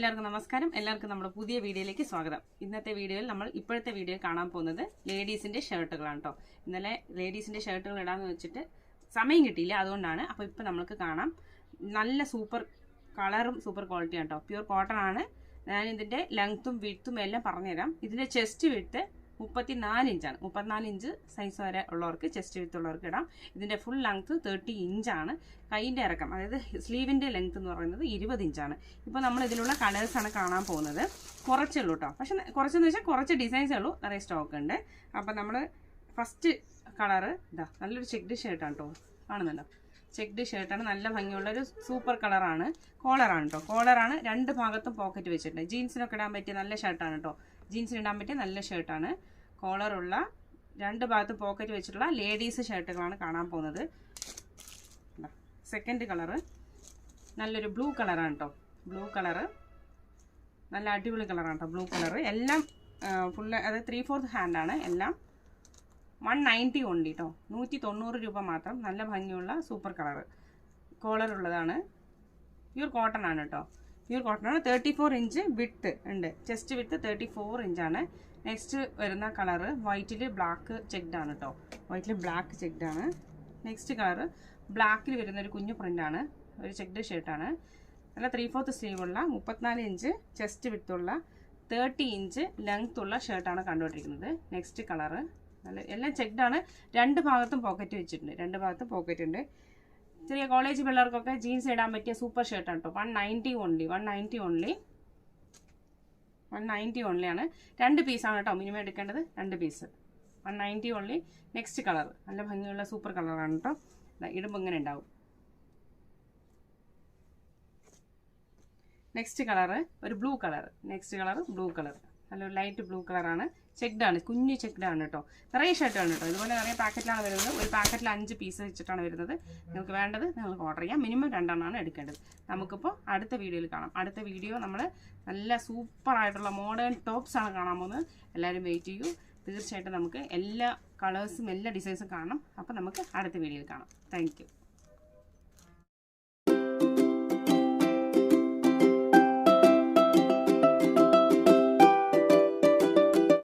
എല്ലാവർക്കും നമസ്കാരം. എല്ലാവർക്കും നമ്മുടെ പുതിയ വീഡിയോയിലേക്ക് സ്വാഗതം. ഇന്നത്തെ വീഡിയോയിൽ നമ്മൾ ഇപ്പോഴത്തെ വീഡിയോയിൽ കാണാൻ പോകുന്നത് ലേഡീസിന്റെ ഷർട്ടുകളാണ് കേട്ടോ. ഇന്നലെ ലേഡീസിന്റെ ഷർട്ടുകൾ ഇടാന്ന് വെച്ചിട്ട് സമയം കിട്ടിയില്ല, അതുകൊണ്ടാണ്. അപ്പോൾ ഇപ്പം നമുക്ക് കാണാം. നല്ല സൂപ്പർ കളറും സൂപ്പർ ക്വാളിറ്റിയാണ് കേട്ടോ. പ്യൂർ കോട്ടൺ ആണ്. ഞാൻ ഇതിന്റെ ലെങ്ത്തും വിഡ്ത്തും എല്ലാം പറഞ്ഞുതരാം. ഇതിന്റെ ചെസ്റ്റ് വിഡ്ത്ത് 34 ഇഞ്ചാണ്. 34 ഇഞ്ച് സൈസ് വരെ ഉള്ളവർക്ക്, ചെസ്റ്റ് വിഡ്ത്ത് ഉള്ളവർക്ക് ഇടാം. ഇതിന്റെ ഫുൾ ലെങ്ത്ത് 30 ഇഞ്ചാണ്. കൈയിന്റെ ഇറക്കം, അതായത് സ്ലീവിന്റെ ലെങ്ത്ത് എന്ന് പറയുന്നത് 20 ഇഞ്ചാണ്. ഇപ്പോൾ നമ്മൾ ഇതിലുള്ള കളേഴ്സാണ് കാണാൻ പോകുന്നത്. കുറച്ചേ ഉള്ളൂ കേട്ടോ. പക്ഷെ കുറച്ചെന്ന് വെച്ചാൽ കുറച്ച് ഡിസൈൻസേ ഉള്ളൂ, നിറയെ സ്റ്റോക്ക് ഉണ്ട്. അപ്പം നമ്മൾ ഫസ്റ്റ് കളറ് ഇതാ, നല്ലൊരു ചെക്ഡ് ഷർട്ടാണ് കേട്ടോ. കാണുന്നുണ്ടോ? ചെക്ഡ് ഷർട്ടാണ്, നല്ല ഭംഗിയുള്ളൊരു സൂപ്പർ കളറാണ്. കോളറാണ് കേട്ടോ. കോളറാണ്, രണ്ട് ഭാഗത്തും പോക്കറ്റ് വെച്ചിട്ടുണ്ട്. ജീൻസിനൊക്കെ ഇടാൻ പറ്റിയ നല്ല ഷർട്ടാണ് കേട്ടോ. ജീൻസിന് ഇടാൻ പറ്റിയ നല്ല ഷർട്ടാണ്. കോളറുള്ള, രണ്ട് ഭാഗത്ത് പോക്കറ്റ് വെച്ചിട്ടുള്ള ലേഡീസ് ഷർട്ടുകളാണ് കാണാൻ പോകുന്നത്. സെക്കൻഡ് കളറ് നല്ലൊരു ബ്ലൂ കളറാണ് കേട്ടോ. ബ്ലൂ കളറ് നല്ല അടിപൊളി കളറാണ് കേട്ടോ. ബ്ലൂ കളറ് എല്ലാം ഫുള്ള്, അത് 3/4 ഹാൻഡാണ്. എല്ലാം 190 ഓൺലി കേട്ടോ. 190 രൂപ മാത്രം. നല്ല ഭംഗിയുള്ള സൂപ്പർ കളറ്. കോളറുള്ളതാണ്. പ്യൂർ കോട്ടൺ ആണ് കേട്ടോ. പ്യൂർ കോട്ടൺ ആണ്. 34 ഇഞ്ച് വിഡ്ത്ത് ഉണ്ട്. ചെസ്റ്റ് വിഡ്ത്ത് 34 ഇഞ്ചാണ്. നെക്സ്റ്റ് വരുന്ന കളറ് വൈറ്റിൽ ബ്ലാക്ക് ചെക്ഡ് ആണ് കേട്ടോ. വൈറ്റിൽ ബ്ലാക്ക് ചെക്ഡ് ആണ്. നെക്സ്റ്റ് കളറ് ബ്ലാക്കിൽ വരുന്ന ഒരു കുഞ്ഞു പ്രിൻ്റാണ്. ഒരു ചെക്ഡ് ഷർട്ടാണ്. നല്ല 3/4 സ്ലീവുള്ള, 34 ഇഞ്ച് ചെസ്റ്റ് വിഡ്ത്തുള്ള, 30 ഇഞ്ച് ലെങ്ത് ഉള്ള ഷർട്ടാണ് കണ്ടുകൊണ്ടിരിക്കുന്നത്. നെക്സ്റ്റ് കളറ് നല്ല, എല്ലാം ചെക്ഡാണ്. രണ്ട് ഭാഗത്തും പോക്കറ്റ് വെച്ചിട്ടുണ്ട്. രണ്ട് ഭാഗത്തും പോക്കറ്റ് ഉണ്ട്. ചെറിയ കോളേജ് പിള്ളേർക്കൊക്കെ ജീൻസ് ഇടാൻ പറ്റിയ സൂപ്പർ ഷർട്ടാണ് കേട്ടോ. 190 ഓൺലി. 190 ഓൺലി ആണ്. 2 പീസാണ് കേട്ടോ മിനിമം എടുക്കേണ്ടത്. 2 പീസ്. 190 ഓൺലി. നെക്സ്റ്റ് കളർ നല്ല ഭംഗിയുള്ള സൂപ്പർ കളറാണ് കേട്ടോ. ഇടുമ്പോൾ ഇങ്ങനെ ഉണ്ടാവും. നെക്സ്റ്റ് കളറ് ഒരു blue colour. Next colour blue colour, നല്ലൊരു ലൈറ്റ് ബ്ലൂ കളറാണ്. ചെക്ഡാണ്, കുഞ്ഞു ചെക്ഡാണ് കേട്ടോ. നിറയെ ഷർട്ടാണ് കേട്ടോ. ഇതുപോലെ നിറയെ പാക്കറ്റിലാണ് വരുന്നത്. ഒരു പാക്കറ്റിൽ 5 പീസ് വെച്ചിട്ടാണ് വരുന്നത്. നിങ്ങൾക്ക് വേണ്ടത് നിങ്ങൾക്ക് ഓർഡർ ചെയ്യാം. മിനിമം 2 എണ്ണമാണ് എടുക്കേണ്ടത്. നമുക്കിപ്പോൾ അടുത്ത വീഡിയോയിൽ കാണാം. അടുത്ത വീഡിയോ നമ്മൾ നല്ല സൂപ്പർ ആയിട്ടുള്ള മോഡേൺ ടോപ്സ് ആണ് കാണാൻ പോകുന്നത്. എല്ലാവരും വെയിറ്റ് ചെയ്യൂ. തീർച്ചയായിട്ടും നമുക്ക് എല്ലാ കളേഴ്സും എല്ലാ ഡിസൈൻസും കാണണം. അപ്പോൾ നമുക്ക് അടുത്ത വീഡിയോയിൽ കാണാം. Thank you.